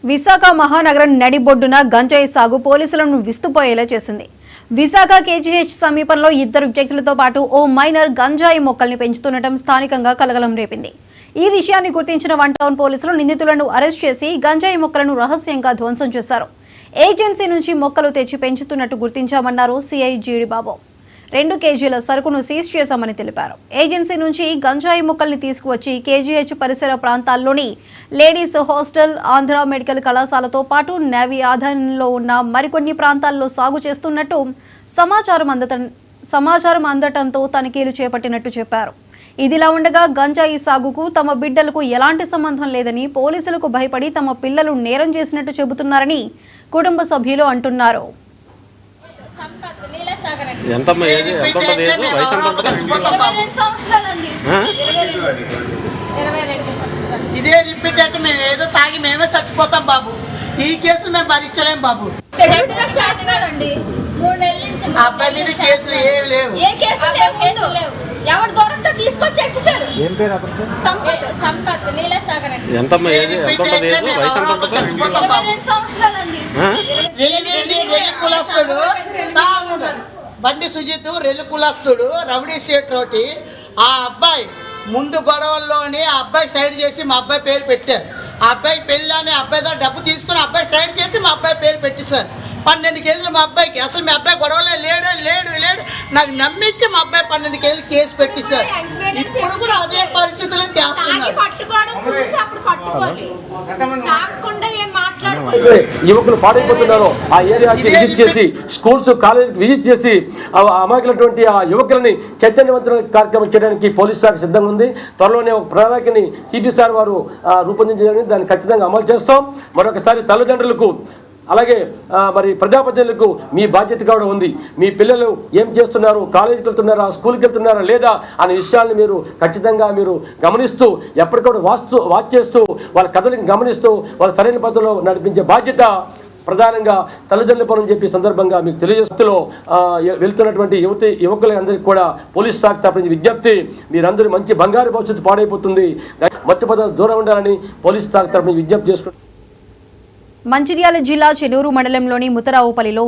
విశాఖ మహానగరం నడిబొడ్డున గంజాయి సాగు పోలీసులను విస్తుపోయేలా చేసింది. విశాఖ కేజీహెచ్ సమీపంలో ఇద్దరు వ్యక్తులతో పాటు ఓ మైనర్ గంజాయి మొక్కల్ని పెంచుతుండటం స్థానికంగా కలకలం రేపింది. ఈ విషయాన్ని గుర్తించిన వన్ టౌన్ పోలీసులు నిందితులను అరెస్ట్ చేసి గంజాయి మొక్కలను రహస్యంగా ధ్వంసం చేశారు. ఏజెన్సీ నుంచి మొక్కలు తెచ్చి పెంచుతున్నట్టు గుర్తించామన్నారు సిఐ జీడి బాబు. 2 కేజీల సరుకును సీజ్ చేశామని తెలిపారు. ఏజెన్సీ నుంచి గంజాయి మొక్కల్ని తీసుకువచ్చి కేజీహెచ్ పరిసర ప్రాంతాల్లోని లేడీస్ హాస్టల్, ఆంధ్ర మెడికల్ కళాశాలతో పాటు నేవీ ఆధీనంలో ఉన్న మరికొన్ని ప్రాంతాల్లో సాగు చేస్తున్నట్టు సమాచారం అందటంతో తనిఖీలు చేపట్టినట్టు చెప్పారు. ఇదిలా ఉండగా గంజాయి సాగుకు తమ బిడ్డలకు ఎలాంటి సంబంధం లేదని, పోలీసులకు భయపడి తమ పిల్లలు నేరం చేసినట్టు చెబుతున్నారని కుటుంబ సభ్యులు అంటున్నారు. ఇదే రిపీట్ అయితే మేము ఏదో తాగి మేమే చచ్చిపోతాం బాబు. ఈ కేసులు మేము భరించలేం బాబు. అబ్బాయి మీద కేసులు ఏమి లేవు. బండి సుజిత్ రెల్లు కులస్తుడు, రౌడీ షీట్ తోటి ఆ అబ్బాయి ముందు గొడవల్లోని ఆ అబ్బాయి సైడ్ చేసి మా అబ్బాయి పేరు పెట్టారు. ఆ అబ్బాయి పెళ్ళని అబ్బాయి దగ్గర డబ్బు తీసుకుని అబ్బాయి సైడ్ చేసి మా అబ్బాయి పేరు పెట్టేశారు. 12 కేసులు మా అబ్బాయికి. అసలు మీ అబ్బాయి గొడవలే లేడు నాకు నమ్మించి మా అబ్బాయి 12 కేసులు కేసు పెట్టేశారు. ఇప్పుడు కూడా అదే పరిస్థితుల్లో చేస్తున్నారు. యువకులు పాడైపోతున్నారు. ఆ ఏరియాకి విజిట్ చేసి, స్కూల్స్ కాలేజీకి విజిట్ చేసి అమాయకులటువంటి ఆ యువకులని చైతన్యవంతుల కార్యక్రమం చేయడానికి పోలీసు శాఖ సిద్ధంగా ఉంది. త్వరలోనే ఒక ప్రణాళికని సిపి సార్ వారు రూపొందించడానికి దాన్ని ఖచ్చితంగా అమలు చేస్తాం. మరొకసారి తల్లిదండ్రులకు అలాగే మరి ప్రజాప్రతినిధులకు మీ బాధ్యత కూడా ఉంది. మీ పిల్లలు ఏం చేస్తున్నారు, కాలేజీకి వెళ్తున్నారా, స్కూల్కి వెళ్తున్నారా లేదా అనే విషయాన్ని మీరు ఖచ్చితంగా మీరు గమనిస్తూ ఎప్పటికప్పుడు వాచ్ చేస్తూ వాళ్ళ కథలను గమనిస్తూ వాళ్ళ సరైన పద్ధతిలో నడిపించే బాధ్యత ప్రధానంగా తల్లిదండ్రుల పనులు చెప్పి సందర్భంగా మీకు తెలియజేస్తూ వెళ్తున్నటువంటి యువకులందరికీ కూడా పోలీస్ శాఖ తరపున విజ్ఞప్తి, మీరందరూ మంచి బంగారు భవిష్యత్తు పాడైపోతుంది, మట్టి పద్ధతులు దూరం ఉండాలని పోలీస్ శాఖ తరపున విజ్ఞప్తి చేసుకుంటున్నారు. మంచిర్యాల జిల్లా చెన్నూరు మండలంలోని ముతరావుపల్లిలో